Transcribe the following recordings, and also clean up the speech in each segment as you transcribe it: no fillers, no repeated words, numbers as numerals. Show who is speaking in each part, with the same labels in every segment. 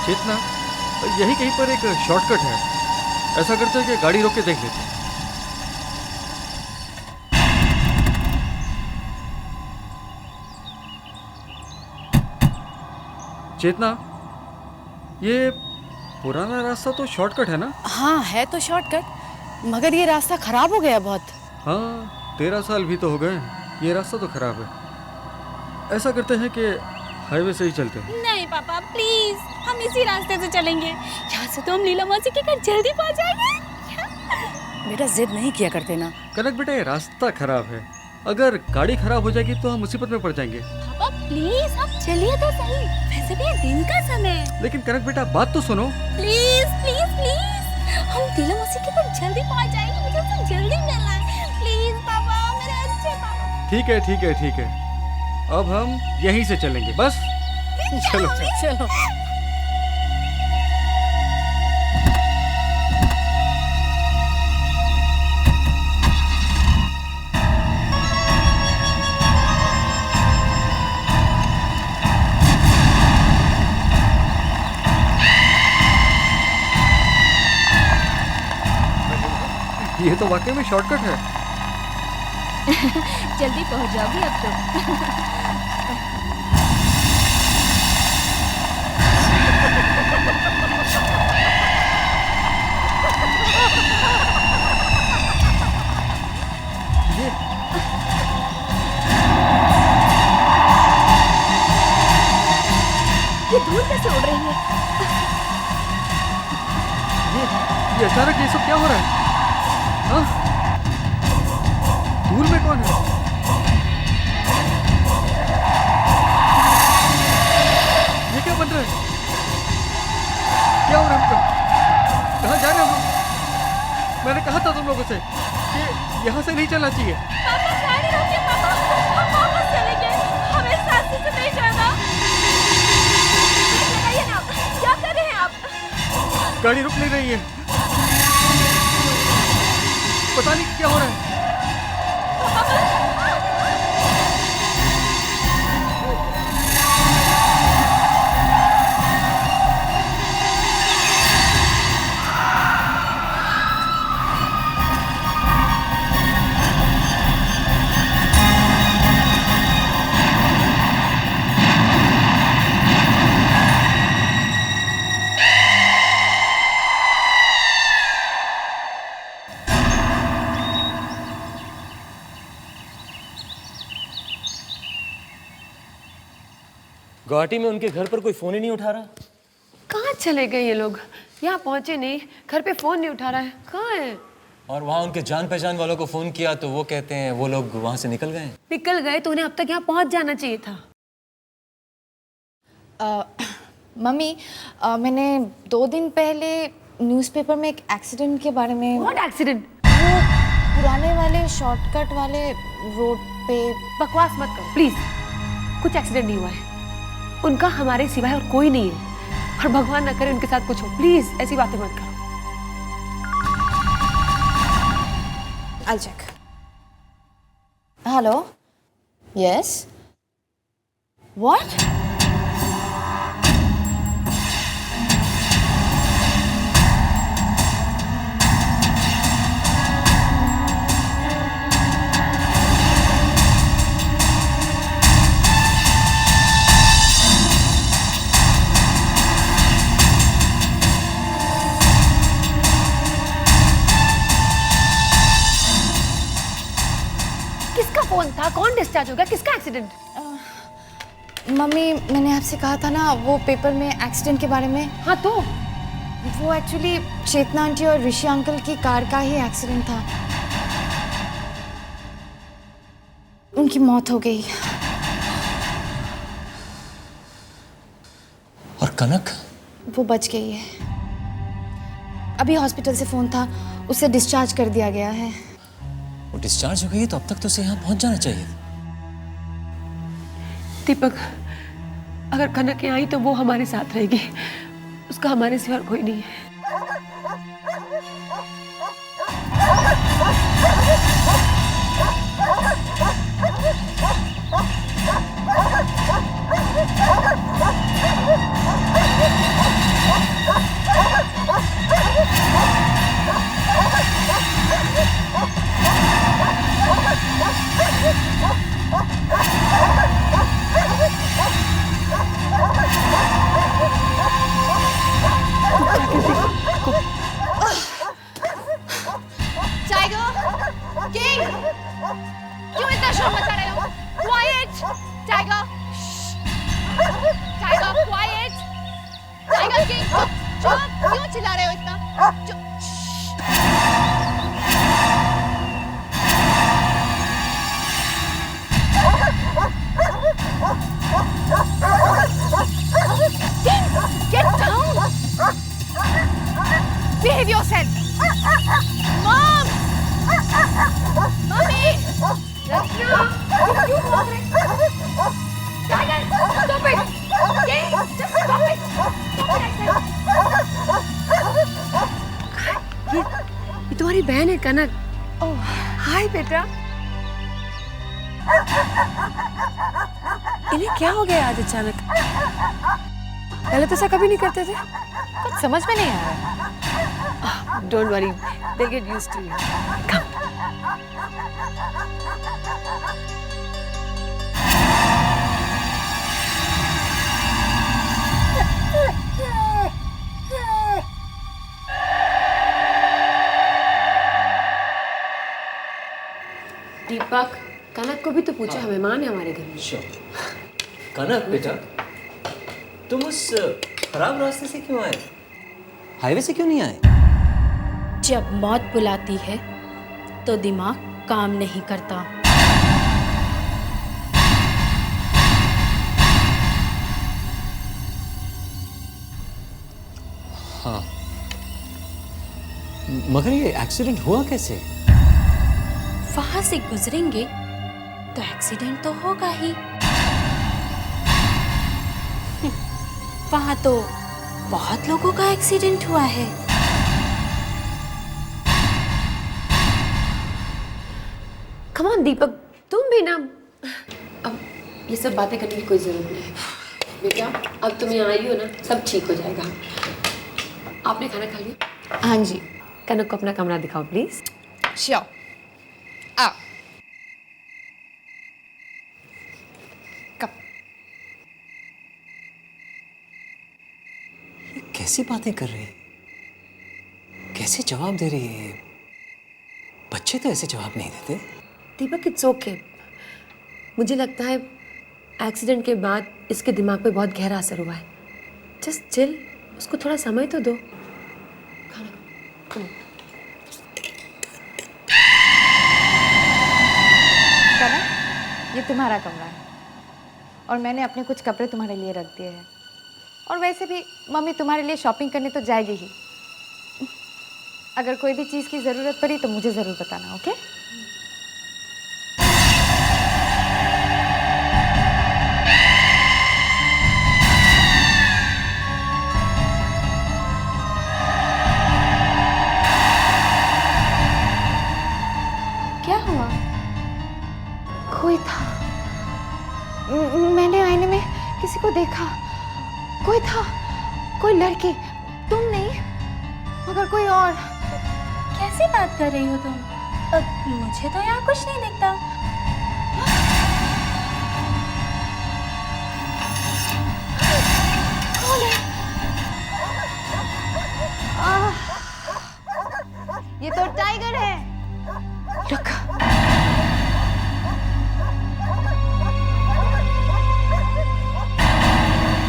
Speaker 1: चेतना, यही कहीं पर एक शॉर्टकट है। ऐसा करते हैं कि गाड़ी रोक के देख लेते हैं। चेतना, ये पुराना रास्ता तो शॉर्टकट है ना?
Speaker 2: हाँ है तो शॉर्टकट, मगर ये रास्ता खराब हो गया बहुत।
Speaker 1: हाँ, 13 साल भी तो हो गए। ये रास्ता तो खराब है। ऐसा करते हैं कि हाईवे से ही चलते हैं।
Speaker 3: नहीं पापा प्लीज, हम इसी रास्ते से चलेंगे। यहाँ से तो हम लीला मौसी के घर जल्दी पहुँच जाएंगे।
Speaker 2: बेटा जिद नहीं किया करते ना।
Speaker 1: कनक बेटा, ये रास्ता खराब है। अगर गाड़ी खराब हो जाएगी तो हम मुसीबत में पड़ जाएंगे।
Speaker 3: पापा प्लीज आप चलिए तो सही, वैसे भी ये दिन का समय है।
Speaker 1: लेकिन कनक बेटा, बात तो सुनो।
Speaker 3: प्लीज प्लीज प्लीज, हम लीला मौसी के घर जल्दी पहुँच जाएंगे, मुझे उनसे जल्दी मिलना है। प्लीज पापा, मेरे अच्छे पापा।
Speaker 1: ठीक है ठीक है ठीक है, अब हम यहीं से चलेंगे बस। चलो
Speaker 2: चलो।
Speaker 1: ये तो वाकई में शॉर्टकट है।
Speaker 3: जल्दी पहुँच जाओगी अब तो। ये धूल कैसे उड़ रही है?
Speaker 1: ये अचानक ये सब क्या हो रहा है? हाँ? धूल में कौन है? ये क्या बन रहा है? क्या हो रहा है हमको? कहाँ जा रहे हैं हम लोग? मैंने कहा था तुम लोगों से कि यहाँ से नहीं चलना चाहिए।
Speaker 3: पापा गाड़ी रोकिए पापा, हम वापस चलेंगे, हमें साथ से नहीं जाना। लगाइए ना, क्या कर रहे हैं आप?
Speaker 1: गाड़ी रुक नहीं रही है, पता नहीं क्या हो रहा है।
Speaker 4: गुवाहाटी में उनके घर पर कोई फोन ही नहीं उठा रहा।
Speaker 5: कहाँ चले गए ये लोग? यहाँ पहुँचे नहीं, घर पे फोन नहीं उठा रहा है, कहाँ है?
Speaker 4: और वहाँ उनके जान पहचान वालों को फोन किया तो वो कहते हैं वो लोग वहाँ से निकल गए।
Speaker 5: निकल गए तो उन्हें अब तक यहाँ पहुँच जाना चाहिए था।
Speaker 6: मम्मी, मैंने 2 दिन पहले न्यूज़पेपर में एक एक्सीडेंट के बारे में।
Speaker 5: What accident?
Speaker 6: वो पुराने वाले शॉर्टकट वाले रोड पे।
Speaker 5: बकवास मत करो प्लीज, कुछ एक्सीडेंट नहीं हुआ है। उनका हमारे सिवाय और कोई नहीं है, और भगवान न करे उनके साथ कुछ हो। प्लीज ऐसी बातें मत करो।
Speaker 6: I'll check. Hello? Yes? What?
Speaker 5: किसका फोन था? कौन डिस्चार्ज हो गया? किसका एक्सीडेंट?
Speaker 6: मम्मी, मैंने आपसे कहा था ना वो पेपर में एक्सीडेंट के बारे में।
Speaker 5: हाँ तो
Speaker 6: वो एक्चुअली चेतना आंटी और ऋषि अंकल की कार का ही एक्सीडेंट था। उनकी मौत हो गई।
Speaker 4: और कनक?
Speaker 6: वो बच गई है। अभी हॉस्पिटल से फोन था, उसे डिस्चार्ज कर दिया गया है।
Speaker 4: वो डिस्चार्ज हो गई तो अब तक तो उसे यहाँ पहुँच जाना चाहिए।
Speaker 5: दीपक, अगर कनक यहाँ आई तो वो हमारे साथ रहेगी, उसका हमारे सिवा कोई नहीं है।
Speaker 2: क्यों चिल्ला रहे हो इतना? Get down! Behave yourself! Mom! Mommy! Rachna! You भाग रहे? Tiger! Stop it! Okay? Just stop it! Stop it, I said!
Speaker 5: ये तुम्हारी बहन है कनक। ओह, हाय बेटा। इन्हें क्या हो गया आज अचानक? पहले तो ऐसा कभी नहीं करते थे।
Speaker 6: कुछ समझ में नहीं आ रहा।
Speaker 5: Don't worry, they'll get used to you. Come. दीपक, कनक को भी तो पूछो, मेहमान है हमारे घर में।
Speaker 4: कनक बेटा, तुम उस खराब रास्ते से क्यों आए? हाईवे से क्यों नहीं आए?
Speaker 3: जब मौत बुलाती है तो दिमाग काम नहीं करता।
Speaker 4: हाँ, मगर ये एक्सीडेंट हुआ कैसे?
Speaker 3: वहां से गुजरेंगे तो एक्सीडेंट तो होगा ही। वहां तो बहुत लोगों का एक्सीडेंट हुआ है।
Speaker 5: Come on दीपक, तुम भी ना। अब ये सब बातें करने की कोई जरूरत नहीं है। बेटा, अब तुम यहाँ आई हो ना, सब ठीक हो जाएगा। आपने खाना खा लिया?
Speaker 6: हाँ जी।
Speaker 5: कनक को अपना कमरा दिखाओ प्लीज।
Speaker 6: Sure. आओ। कब?
Speaker 4: ये कैसी बातें कर रही है? कैसे जवाब दे रही है? बच्चे तो ऐसे जवाब नहीं देते।
Speaker 5: दीपक, इट्स ओके। मुझे लगता है एक्सीडेंट के बाद इसके दिमाग पे बहुत गहरा असर हुआ है। जस्ट चिल, उसको थोड़ा समय तो दो। खाना खाओ।
Speaker 6: कनक, ये तुम्हारा कमरा है और मैंने अपने कुछ कपड़े तुम्हारे लिए रख दिए हैं। और वैसे भी मम्मी तुम्हारे लिए शॉपिंग करने तो जाएगी ही। अगर कोई भी चीज़ की ज़रूरत पड़ी तो मुझे ज़रूर बताना, ओके?
Speaker 3: क्या हुआ?
Speaker 6: कोई था। मैंने आईने में किसी को देखा। कोई था, कोई लड़की। तुम नहीं, मगर कोई और।
Speaker 3: कैसी बात कर रही हो तुम? मुझे तो यहाँ कुछ नहीं दिखता।
Speaker 6: कौन है? ये तो टाइगर है। Look.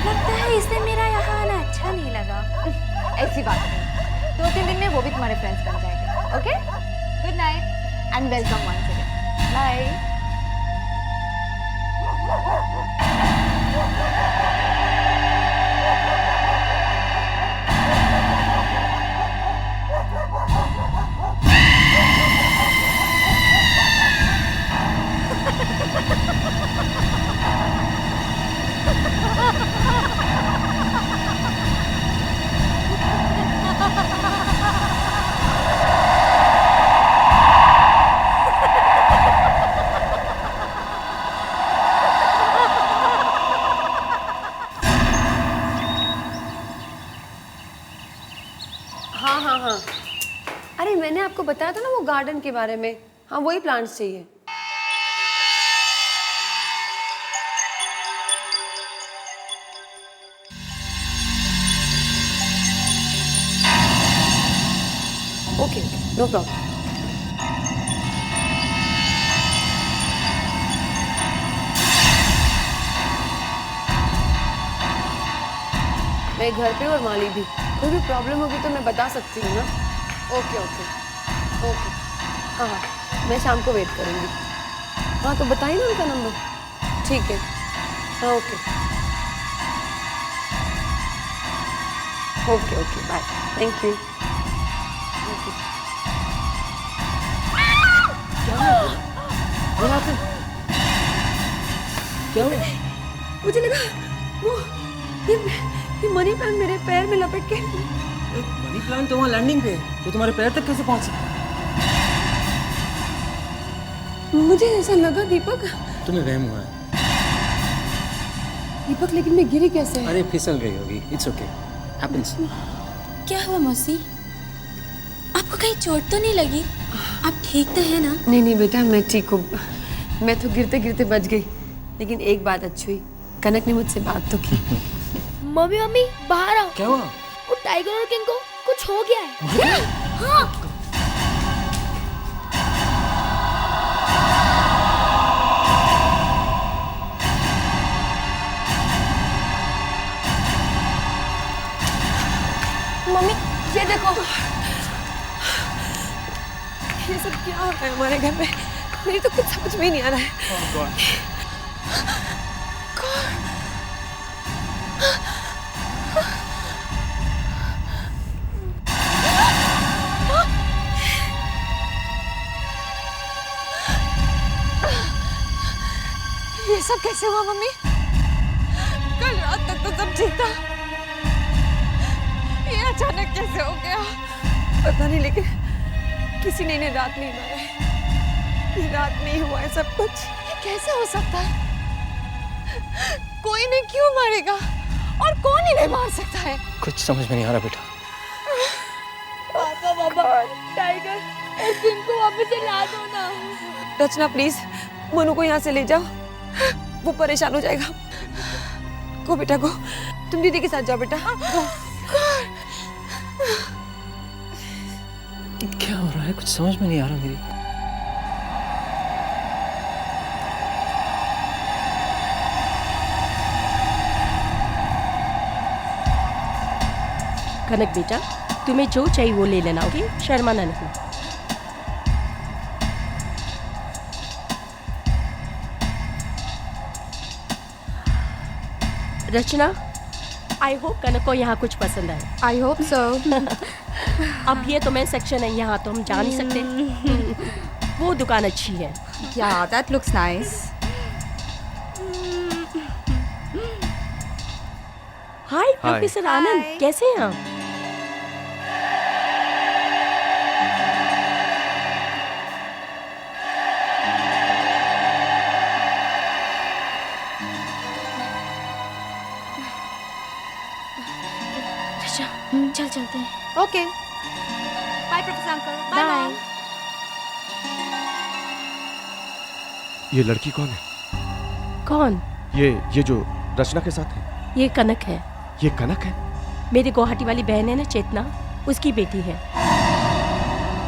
Speaker 3: लगता है इसे मेरा यहाँ आना अच्छा नहीं लगा।
Speaker 6: ऐसी बात नहीं। 2-3 दिन में वो भी तुम्हारे फ्रेंड्स बन जाएंगे, okay? Good night and welcome once again. Bye.
Speaker 5: हाँ। अरे मैंने आपको बताया था ना वो गार्डन के बारे में। हाँ, वही प्लांट्स चाहिए। Okay, no problem. मैं घर पे और माली भी कोई भी प्रॉब्लम होगी तो मैं बता सकती हूँ ना। ओके ओके ओके, हाँ हाँ, मैं शाम को वेट करूँगी। हाँ तो बताइए ना उनका नंबर। ठीक है, हाँ okay okay okay, bye, thank you.
Speaker 4: क्या हुआ?
Speaker 5: मुझे लगा वो ये मनी प्लांट मेरे पैर में लपेट के।
Speaker 4: मनी प्लांट तो वहाँ लैंडिंग पे है, तो तुम्हारे पैर तक कैसे पहुँचा?
Speaker 5: मुझे ऐसा लगा दीपक।
Speaker 4: तुम्हें वहम हुआ है।
Speaker 5: दीपक लेकिन मैं गिरी कैसे?
Speaker 4: अरे फिसल गई होगी, इट्स ओके, हैपेंस।
Speaker 3: क्या हुआ मौसी? आपको कहीं चोट तो नहीं लगी? आप ठीक तो है ना?
Speaker 5: नहीं नहीं बेटा, मैं ठीक हूँ। मैं तो गिरते गिरते बच गई, लेकिन एक बात अच्छी हुई, कनक ने मुझसे बात तो की।
Speaker 2: मम्मी मम्मी बाहर आओ।
Speaker 4: क्या हुआ?
Speaker 2: वो टाइगर और किंग को कुछ हो गया है। हाँ
Speaker 5: मम्मी ये देखो, ये सब क्या हो रहा है हमारे घर में? मेरी तो कुछ समझ में ही नहीं आ रहा है। ये सब कैसे हुआ मम्मी? कल रात तक तो सब ठीक था, ये अचानक कैसे हो गया पता नहीं, लेकिन किसी ने इन्हें रात नहीं मारा है। ये रात नहीं हुआ है सब कुछ। ये कैसे हो सकता है? कोई इन्हें क्यों मारेगा और कौन इन्हें मार सकता है?
Speaker 4: कुछ समझ में नहीं आ रहा बेटा।
Speaker 2: पापा टाइगर और किंग को वापस से ला दो ना।
Speaker 5: रचना प्लीज मनु को यहाँ से ले जाओ, वो परेशान हो जाएगा। गो बेटा गो, तुम दीदी के साथ जाओ बेटा। गो।
Speaker 4: क्या हो रहा है? कुछ समझ में नहीं आ रहा मेरी।
Speaker 7: कनक बेटा, तुम्हें जो चाहिए वो ले लेना, ओके? शर्माना नहीं। रचना, आई होप कनक को यहाँ कुछ पसंद आए।
Speaker 6: I hope so.
Speaker 7: अब ये तो मैं सेक्शन है, यहाँ तो हम जा नहीं सकते। वो दुकान अच्छी है।
Speaker 6: Yeah, that looks nice.
Speaker 7: Hi professor Anand, कैसे हैं आप?
Speaker 3: चल चलते हैं।
Speaker 6: Okay. Bye, Professor Uncle. Bye bye.
Speaker 8: ये लड़की कौन है?
Speaker 7: कौन?
Speaker 8: ये जो रचना के साथ है,
Speaker 7: ये कनक है,
Speaker 8: ये कनक है?
Speaker 7: मेरी गुवाहाटी वाली बहन है ना चेतना, उसकी बेटी है।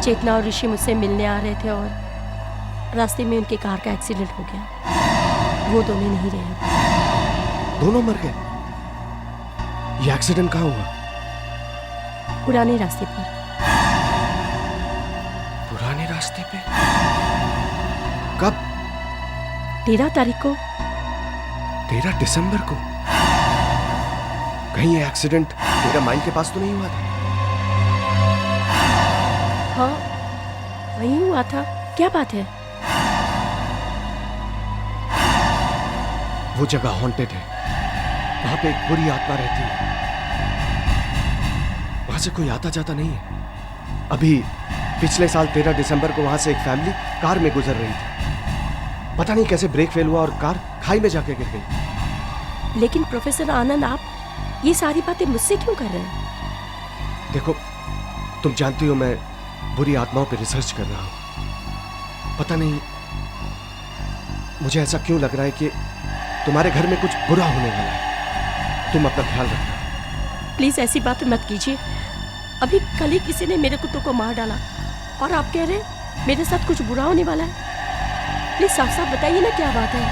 Speaker 7: चेतना और ऋषि मुझसे मिलने आ रहे थे और रास्ते में उनकी कार का एक्सीडेंट हो गया। वो दोनों नहीं रहे।
Speaker 8: दोनों मर गए? ये एक्सीडेंट कहाँ हुआ?
Speaker 7: पुराने रास्ते पर।
Speaker 8: पुराने रास्ते पे? कब?
Speaker 7: 13 तारीख को।
Speaker 8: 13 दिसंबर को? कहीं ये एक्सीडेंट तेरा माइंड के पास तो नहीं हुआ था?
Speaker 7: हाँ वहीं हुआ था। क्या बात है?
Speaker 8: वो जगह हॉन्टेड है, वहां पे एक बुरी आत्मा रहती है। वहां से कोई आता जाता नहीं है। अभी पिछले साल 13 दिसंबर को वहां से एक फैमिली कार में गुजर रही थी। पता नहीं कैसे ब्रेक फेल हुआ और कार खाई में जाके गिर गई।
Speaker 7: लेकिन प्रोफेसर आनंद, आप ये सारी बातें मुझसे क्यों कर रहे हैं?
Speaker 8: देखो, तुम जानती हो मैं बुरी आत्माओं पे रिसर्च कर रहा हूं। पता नहीं मुझे ऐसा क्यों लग रहा है कि तुम्हारे घर में कुछ बुरा होने वाला है। तुम अपना ख्याल रखना।
Speaker 7: प्लीज ऐसी बातें मत कीजिए। अभी कल ही किसी ने मेरे कुत्तों को मार डाला और आप कह रहे हैं मेरे साथ कुछ बुरा होने वाला है। प्लीज साफ साफ बताइए ना क्या बात है।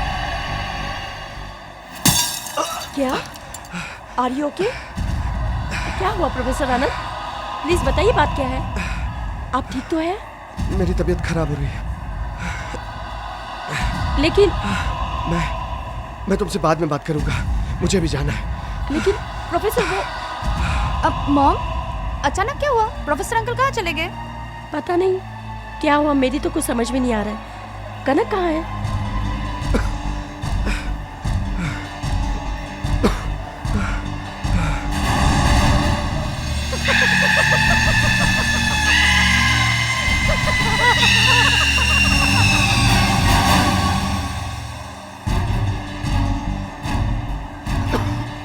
Speaker 7: क्या? Are you okay? क्या हुआ प्रोफेसर आनंद? प्लीज बताइए बात क्या है। आप ठीक तो हैं?
Speaker 8: मेरी तबीयत खराब हो रही है।
Speaker 7: लेकिन
Speaker 8: मैं तुमसे बाद में बात करूंगा, मुझे भी जाना है।
Speaker 7: लेकिन प्रोफेसर वो
Speaker 6: अब मॉम, अचानक क्या हुआ? प्रोफेसर अंकल कहाँ चले गए?
Speaker 7: पता नहीं क्या हुआ, मेरी तो कुछ समझ में नहीं आ रहा है। कनक कहाँ है?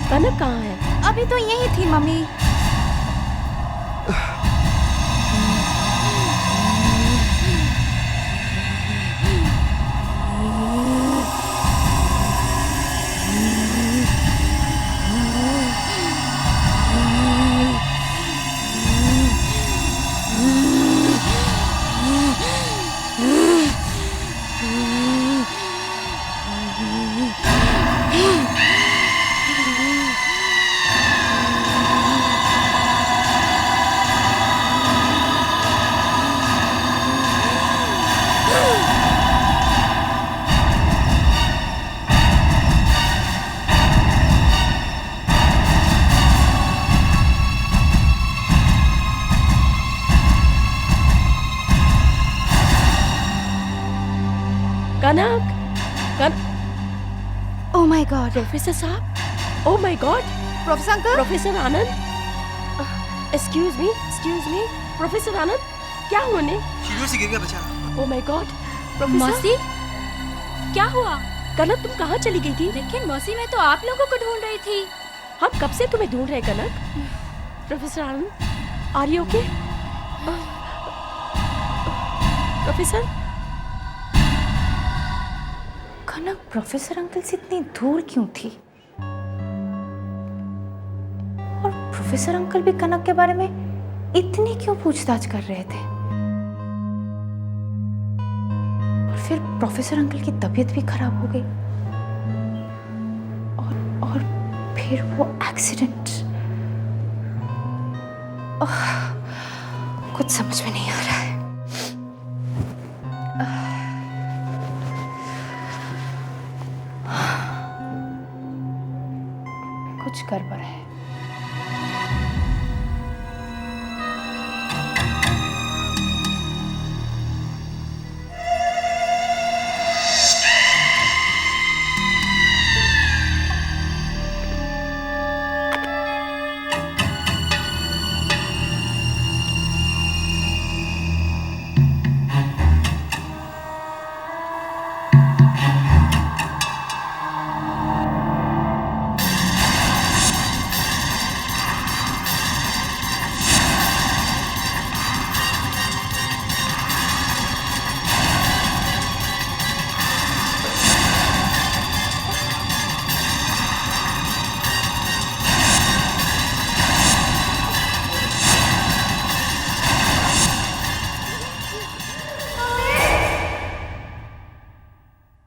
Speaker 7: कनक कहाँ है?
Speaker 6: अभी तो यही थी mummy.
Speaker 7: Kanak,
Speaker 6: oh my God,
Speaker 7: professor साहब, oh my God,
Speaker 6: professor uncle,
Speaker 7: professor Anand, excuse me, professor Anand, क्या हुआ ने?
Speaker 9: सीढ़ियों से गिर गया बेचारा।
Speaker 7: Oh my God, professor.
Speaker 3: मौसी, क्या हुआ?
Speaker 7: कनक तुम कहाँ चली गई थी?
Speaker 3: लेकिन मौसी, मैं तो आप लोगों को ढूंढ रही थी।
Speaker 7: हम कब से तुम्हें ढूंढ रहे Kanak. Professor Anand, are you okay? Professor,
Speaker 6: Kanak professor uncle से इतनी दूर क्यों थी? और प्रोफेसर अंकल भी कनक के बारे में इतनी क्यों पूछताछ कर रहे थे? और फिर प्रोफेसर अंकल की तबीयत भी खराब हो गई, और फिर वो एक्सीडेंट। कुछ समझ में नहीं आ रहा है। कुछ गड़बड़ है।